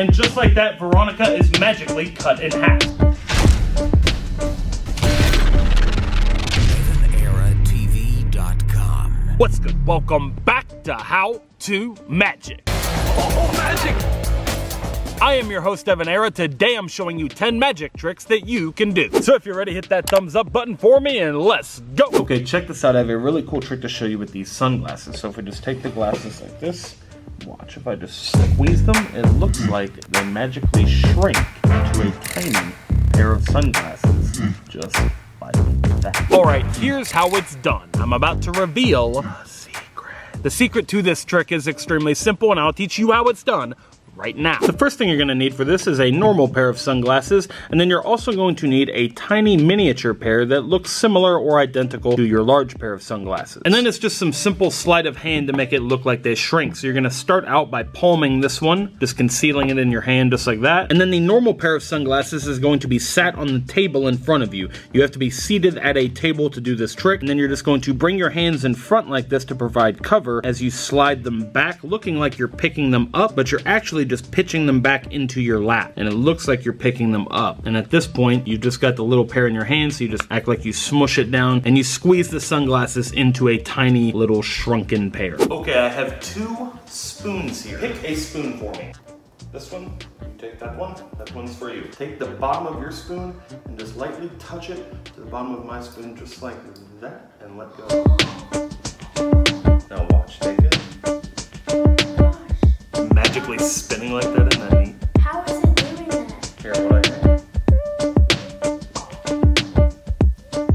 And just like that, Veronica is magically cut in half. EvanEraTV.com. What's good? Welcome back to How to Magic. Oh, magic! I am your host, Evan Era. Today I'm showing you 10 magic tricks that you can do. So if you're ready, hit that thumbs up button for me and let's go. Okay, check this out. I have a really cool trick to show you with these sunglasses. So if we just take the glasses like this, watch, if I just squeeze them, it looks like they magically shrink into a tiny pair of sunglasses, just like that. All right, here's how it's done. I'm about to reveal a secret. The secret to this trick is extremely simple, and I'll teach you how it's done right now. The first thing you're going to need for this is a normal pair of sunglasses, and then you're also going to need a tiny miniature pair that looks similar or identical to your large pair of sunglasses. And then it's just some simple sleight of hand to make it look like they shrink. So you're going to start out by palming this one, just concealing it in your hand just like that. And then the normal pair of sunglasses is going to be sat on the table in front of you. You have to be seated at a table to do this trick, and then you're just going to bring your hands in front like this to provide cover as you slide them back, looking like you're picking them up, but you're actually just pitching them back into your lap, and it looks like you're picking them up. And at this point, you just got the little pair in your hand, so you just act like you smush it down and you squeeze the sunglasses into a tiny little shrunken pair. Okay, I have 2 spoons here. Pick a spoon for me. This one, you take that one's for you. Take the bottom of your spoon and just lightly touch it to the bottom of my spoon, just like that, and let go. Now watch, take it. Magically spinning like that, isn't that neat? How is it doing that? Here, what I have.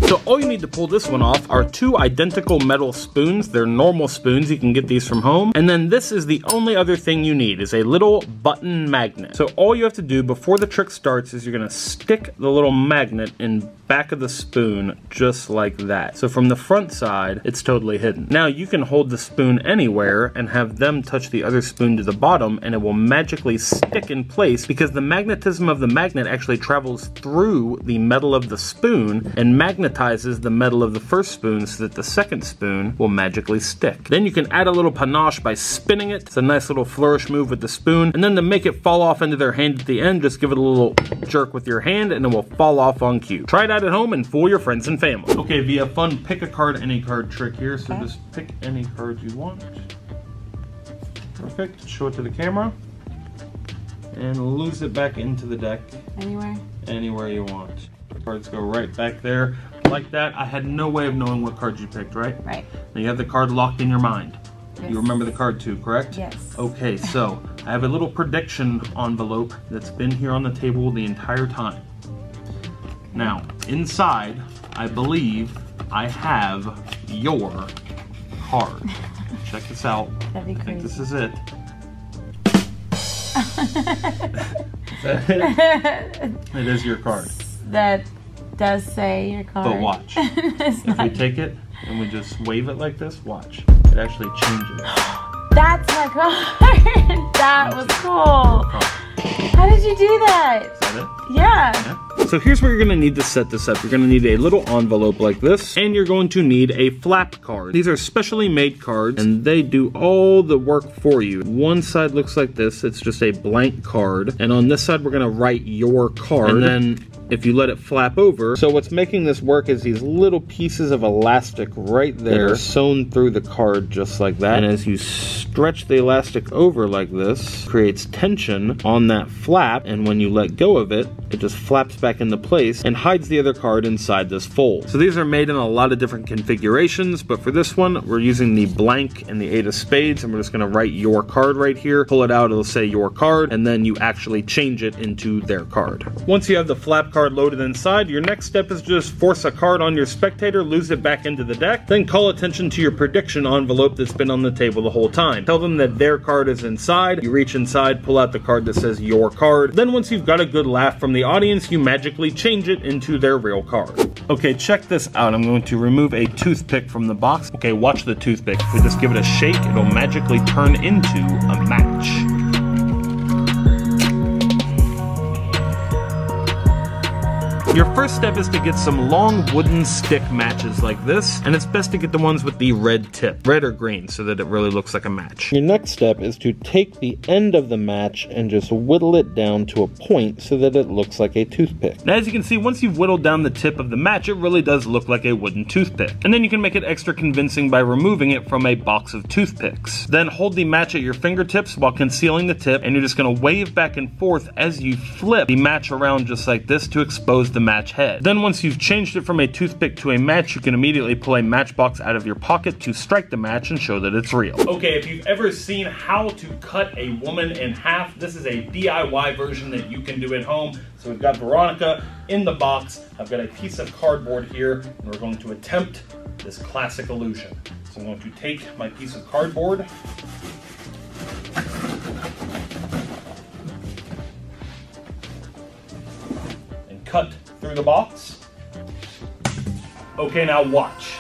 So all you need to pull this one off are 2 identical metal spoons. They're normal spoons, you can get these from home. And then this is the only other thing you need, is a little button magnet. So all you have to do before the trick starts is you're gonna stick the little magnet in back of the spoon just like that. So from the front side, it's totally hidden. Now you can hold the spoon anywhere and have them touch the other spoon to the bottom, and it will magically stick in place because the magnetism of the magnet actually travels through the metal of the spoon and magnetizes the metal of the first spoon so that the second spoon will magically stick. Then you can add a little panache by spinning it. It's a nice little flourish move with the spoon. And then to make it fall off into their hand at the end, just give it a little jerk with your hand and it will fall off on cue. Try it out at home and fool your friends and family. Okay, via fun pick a card, any card trick here. So just pick any card you want. Perfect. Show it to the camera. And lose it back into the deck. Anywhere? Anywhere you want. The cards go right back there. Like that. I had no way of knowing what card you picked, right? Right. Now you have the card locked in your mind. Yes. You remember the card too, correct? Yes. Okay, so I have a little prediction envelope that's been here on the table the entire time. Now, inside, I believe I have your card. Check this out. That'd be I think crazy. this is it. Is that it? It is your card. That does say your card. But watch. It's If we not. take it and we just wave it like this, watch. It actually changes. That's my card. That was cool. How did you do that? Is that it? Yeah. So here's where you're gonna need to set this up. You're gonna need a little envelope like this, and you're going to need a flap card. These are specially made cards, and they do all the work for you. One side looks like this. It's just a blank card, and on this side we're gonna write your card, and then if you let it flap over. So what's making this work is these little pieces of elastic right there that are sewn through the card just like that. And as you stretch the elastic over like this, creates tension on that flap, and when you let go of it, it just flaps back into place and hides the other card inside this fold. So these are made in a lot of different configurations, but for this one, we're using the blank and the 8 of spades, and we're just gonna write your card right here. Pull it out, it'll say your card, and then you actually change it into their card. Once you have the flap card loaded inside, your next step is just force a card on your spectator, lose it back into the deck, then call attention to your prediction envelope that's been on the table the whole time. Tell them that their card is inside, you reach inside, pull out the card that says your card, then once you've got a good laugh from the audience, you magically change it into their real card. Okay, check this out. I'm going to remove a toothpick from the box. Okay, watch the toothpick. If we just give it a shake, it'll magically turn into a match. Your first step is to get some long wooden stick matches like this, and it's best to get the ones with the red tip, red or green, so that it really looks like a match. Your next step is to take the end of the match and just whittle it down to a point so that it looks like a toothpick. Now as you can see, once you've whittled down the tip of the match, it really does look like a wooden toothpick. And then you can make it extra convincing by removing it from a box of toothpicks. Then hold the match at your fingertips while concealing the tip, and you're just going to wave back and forth as you flip the match around just like this to expose the match head. Then once you've changed it from a toothpick to a match, you can immediately pull a matchbox out of your pocket to strike the match and show that it's real. Okay, if you've ever seen how to cut a woman in half, this is a DIY version that you can do at home. So we've got Veronica in the box. I've got a piece of cardboard here, and we're going to attempt this classic illusion. So I'm going to take my piece of cardboard, and cut through the box. Okay, now watch.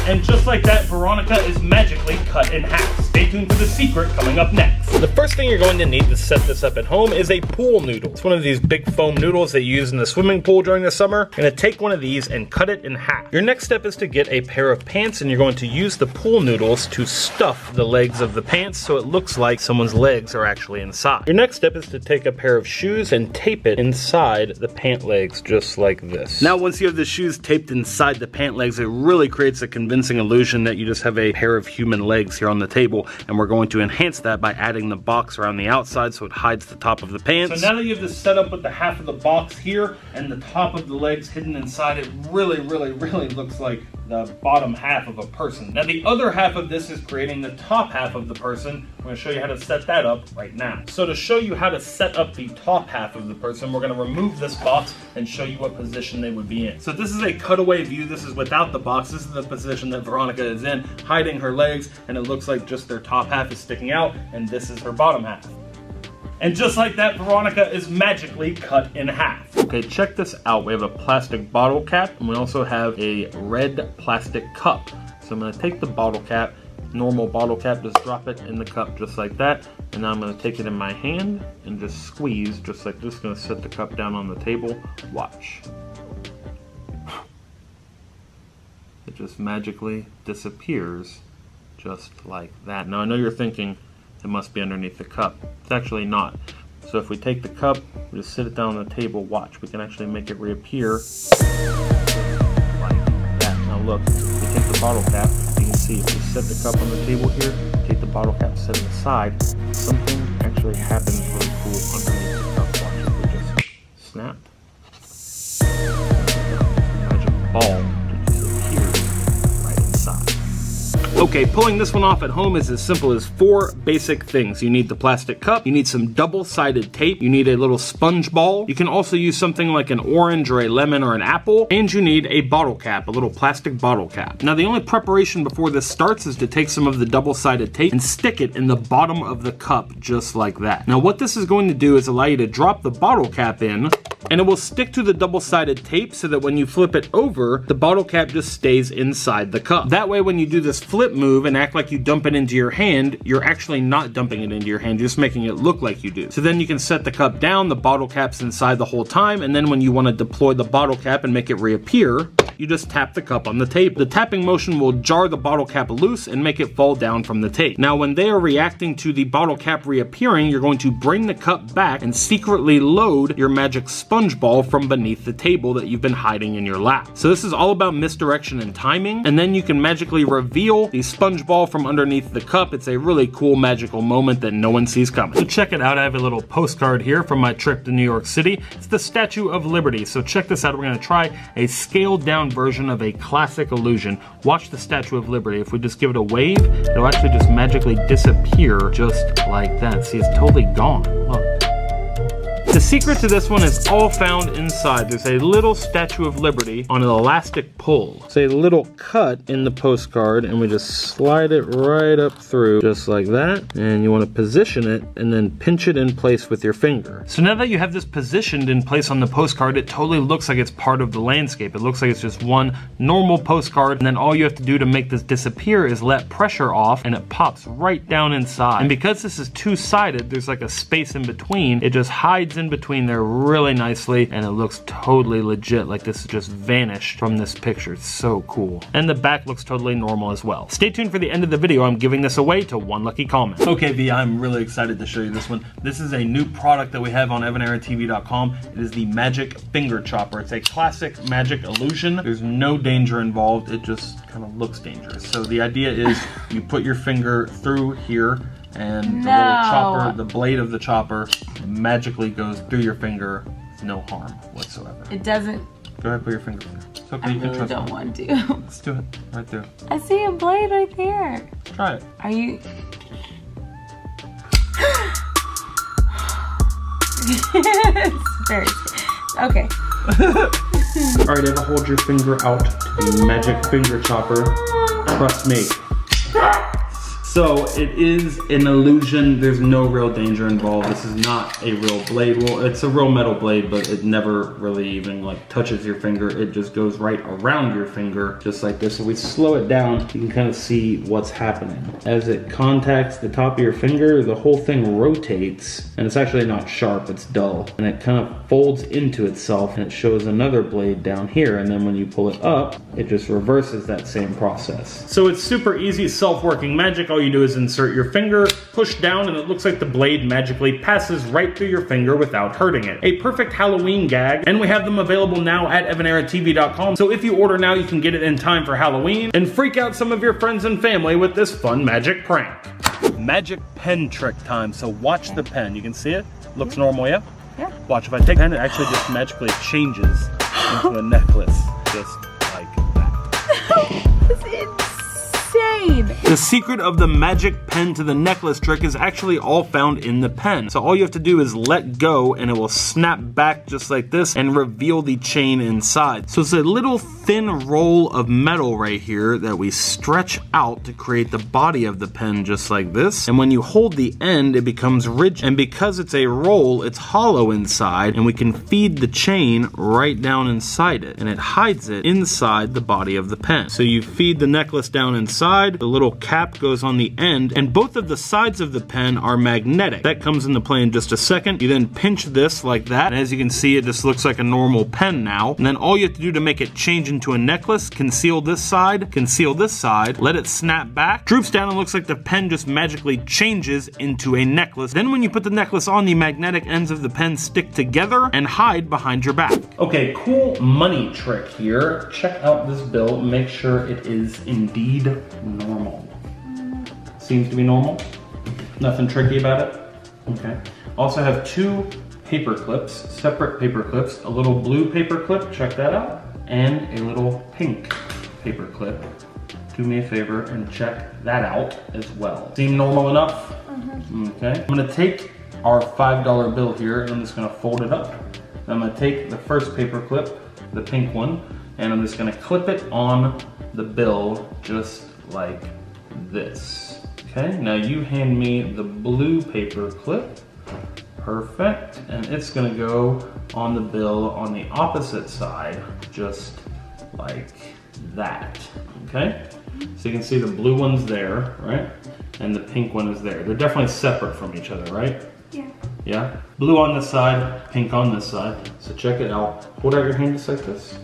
And just like that, Veronica is magically cut in half. Stay tuned for the secret coming up next. The first thing you're going to need to set this up at home is a pool noodle. It's one of these big foam noodles they use in the swimming pool during the summer. You're going to take one of these and cut it in half. Your next step is to get a pair of pants, and you're going to use the pool noodles to stuff the legs of the pants so it looks like someone's legs are actually inside. Your next step is to take a pair of shoes and tape it inside the pant legs just like this. Now once you have the shoes taped inside the pant legs, it really creates a convincing illusion that you just have a pair of human legs here on the table, and we're going to enhance that by adding the box around the outside so it hides the top of the pants. So now that you have this set up with the half of the box here and the top of the legs hidden inside, it really looks like the bottom half of a person. Now the other half of this is creating the top half of the person. I'm going to show you how to set that up right now. So to show you how to set up the top half of the person, we're going to remove this box and show you what position they would be in. So this is a cutaway view. This is without the box. This is the position that Veronica is in, hiding her legs, and it looks like just their top half is sticking out, and this is her bottom half. And just like that, Veronica is magically cut in half. Okay, check this out. We have a plastic bottle cap, and we also have a red plastic cup. So I'm gonna take the bottle cap, normal bottle cap, just drop it in the cup just like that. And now I'm gonna take it in my hand and just squeeze just like this. Gonna set the cup down on the table. Watch. It just magically disappears just like that. Now I know you're thinking, it must be underneath the cup. It's actually not. So if we take the cup, we just sit it down on the table, watch. We can actually make it reappear like that. Now look, we take the bottle cap, you can see if we set the cup on the table here, take the bottle cap, set it aside, something actually happens really cool underneath the cup. Watch, if we just snap. Magic ball. Okay, pulling this one off at home is as simple as 4 basic things. You need the plastic cup, you need some double-sided tape, you need a little sponge ball, you can also use something like an orange or a lemon or an apple, and you need a bottle cap, a little plastic bottle cap. Now the only preparation before this starts is to take some of the double-sided tape and stick it in the bottom of the cup just like that. Now what this is going to do is allow you to drop the bottle cap in, and it will stick to the double-sided tape so that when you flip it over, the bottle cap just stays inside the cup. That way when you do this flip move and act like you dump it into your hand, you're actually not dumping it into your hand, you're just making it look like you do. So then you can set the cup down, the bottle cap's inside the whole time, and then when you want to deploy the bottle cap and make it reappear, you just tap the cup on the tape. The tapping motion will jar the bottle cap loose and make it fall down from the tape. Now when they are reacting to the bottle cap reappearing, you're going to bring the cup back and secretly load your magic sponge ball from beneath the table that you've been hiding in your lap. So this is all about misdirection and timing, and then you can magically reveal the sponge ball from underneath the cup. It's a really cool magical moment that no one sees coming. So check it out, I have a little postcard here from my trip to New York City. It's the Statue of Liberty. So check this out, we're gonna try a scaled down version of a classic illusion. Watch the Statue of Liberty. If we just give it a wave, it'll actually just magically disappear just like that. See, it's totally gone, look. The secret to this one is all found inside. There's a little Statue of Liberty on an elastic pull. It's a little cut in the postcard, and we just slide it right up through, just like that. And you want to position it and then pinch it in place with your finger. So now that you have this positioned in place on the postcard, it totally looks like it's part of the landscape. It looks like it's just one normal postcard, and then all you have to do to make this disappear is let pressure off, and it pops right down inside. And because this is two-sided, there's like a space in between. It just hides in between there really nicely, and it looks totally legit, like this just vanished from this picture. It's so cool. And the back looks totally normal as well. Stay tuned for the end of the video. I'm giving this away to one lucky comment. Okay, V, I'm really excited to show you this one. This is a new product that we have on EvanEraTV.com. It is the Magic Finger Chopper. It's a classic magic illusion. There's no danger involved. It just kind of looks dangerous. So the idea is you put your finger through here, and the little chopper, the blade of the chopper, magically goes through your finger with no harm whatsoever. It doesn't. Go ahead, put your finger in there. It's okay, I you can really trust don't me. want to. Let's do it, right there. I see a blade right there. Try it. Are you? It's very okay. All right, Eva, hold your finger out to the Magic Finger Chopper. Trust me. So it is an illusion. There's no real danger involved. This is not a real blade. Well, it's a real metal blade, but it never really even like touches your finger. It just goes right around your finger, just like this. So we slow it down, you can kind of see what's happening. As it contacts the top of your finger, the whole thing rotates, and it's actually not sharp, it's dull. And it kind of folds into itself, and it shows another blade down here. And then when you pull it up, it just reverses that same process. So it's super easy, self-working magic. All you do is insert your finger, push down, and it looks like the blade magically passes right through your finger without hurting it. A perfect Halloween gag, and we have them available now at EvanEraTV.com. So if you order now, you can get it in time for Halloween and freak out some of your friends and family with this fun magic prank. Magic pen trick time. So watch the pen. You can see it? Looks normal, yeah? Yeah. Watch, if I take a pen, it actually just magically changes into a necklace, just like that. It's insane. The secret of the magic pen to the necklace trick is actually all found in the pen. So all you have to do is let go, and it will snap back just like this and reveal the chain inside. So it's a little thin roll of metal right here that we stretch out to create the body of the pen just like this. And when you hold the end, it becomes rigid. And because it's a roll, it's hollow inside, and we can feed the chain right down inside it, and it hides it inside the body of the pen. So you feed the necklace down inside, the little cap goes on the end, and both of the sides of the pen are magnetic. That comes into play in just a second. You then pinch this like that, and as you can see, it just looks like a normal pen now. And then all you have to do to make it change into a necklace, conceal this side, let it snap back, droops down, and looks like the pen just magically changes into a necklace. Then when you put the necklace on, the magnetic ends of the pen stick together and hide behind your back. Okay, cool money trick here. Check out this bill, make sure it is indeed normal. Seems to be normal. Nothing tricky about it. Okay. Also have two paper clips, separate paper clips, a little blue paper clip, check that out, and a little pink paper clip. Do me a favor and check that out as well. Seem normal enough? Okay. I'm gonna take our $5 bill here, and I'm just gonna fold it up. I'm gonna take the first paper clip, the pink one, and I'm just gonna clip it on the bill just like this. Okay, now you hand me the blue paper clip. Perfect, and it's gonna go on the bill on the opposite side, just like that, okay? So you can see the blue one's there, right? And the pink one is there. They're definitely separate from each other, right? Yeah. Yeah? Blue on this side, pink on this side. So check it out. Hold out your hand just like this.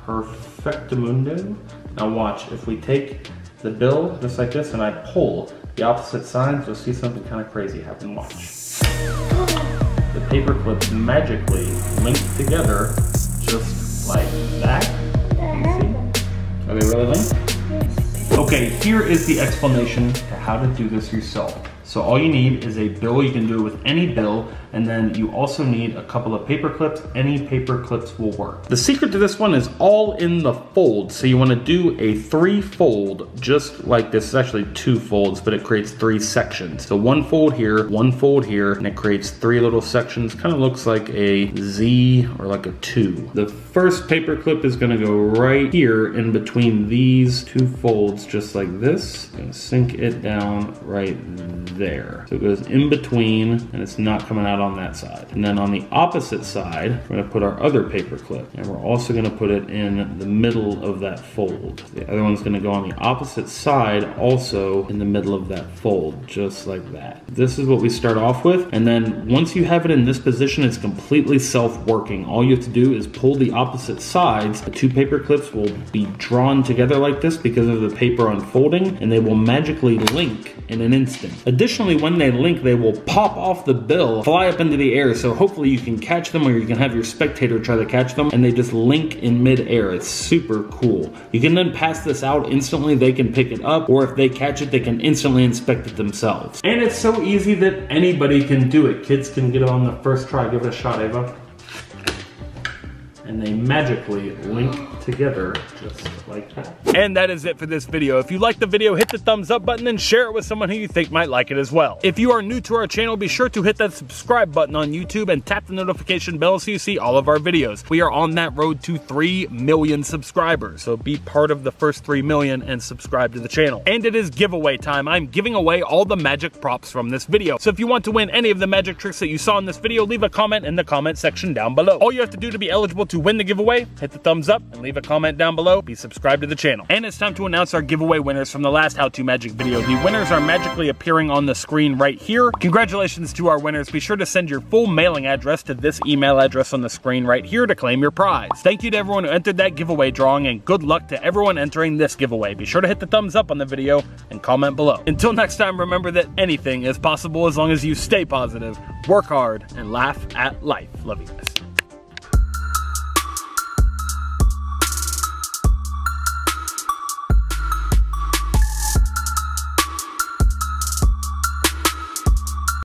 Perfectamundo. Now watch, if we take the bill just like this and I pull the opposite sides, you'll see something kind of crazy happen. Watch. The paper clips magically link together just like that. You see? Are they really linked? Yes. Okay, here is the explanation to how to do this yourself. So all you need is a bill. You can do it with any bill, and then you also need a couple of paper clips. Any paper clips will work. The secret to this one is all in the fold. So you want to do a 3-fold, just like this. It's actually 2 folds, but it creates 3 sections. So 1 fold here, 1 fold here, and it creates 3 little sections. Kind of looks like a Z or like a 2. The first paper clip is going to go right here in between these 2 folds, just like this. Gonna sink it down right there. there. So it goes in between, and it's not coming out on that side. And then on the opposite side, we're gonna put our other paper clip, and we're also gonna put it in the middle of that fold. The other one's gonna go on the opposite side, also in the middle of that fold, just like that. This is what we start off with, and then once you have it in this position, it's completely self-working. All you have to do is pull the opposite sides. The two paper clips will be drawn together like this because of the paper unfolding, and they will magically link in an instant. Additionally, when they link, they will pop off the bill, fly up into the air, so hopefully you can catch them, or you can have your spectator try to catch them, and they just link in mid-air. It's super cool. You can then pass this out instantly. They can pick it up, or if they catch it, they can instantly inspect it themselves. And it's so easy that anybody can do it. Kids can get it on the first try. Give it a shot, Ava. And they magically link together just like that. And that is it for this video. If you liked the video, hit the thumbs up button and share it with someone who you think might like it as well. If you are new to our channel, be sure to hit that subscribe button on YouTube and tap the notification bell so you see all of our videos. We are on that road to 3 million subscribers, so be part of the first 3 million and subscribe to the channel. And it is giveaway time. I'm giving away all the magic props from this video. So if you want to win any of the magic tricks that you saw in this video, leave a comment in the comment section down below. All you have to do to be eligible to win the giveaway, hit the thumbs up and leave a comment down below. Be subscribed to the channel. And it's time to announce our giveaway winners from the last How To Magic video. The winners are magically appearing on the screen right here. Congratulations to our winners. Be sure to send your full mailing address to this email address on the screen right here to claim your prize. Thank you to everyone who entered that giveaway drawing, and good luck to everyone entering this giveaway. Be sure to hit the thumbs up on the video and comment below. Until next time, remember that anything is possible as long as you stay positive, work hard, and laugh at life. Love you guys.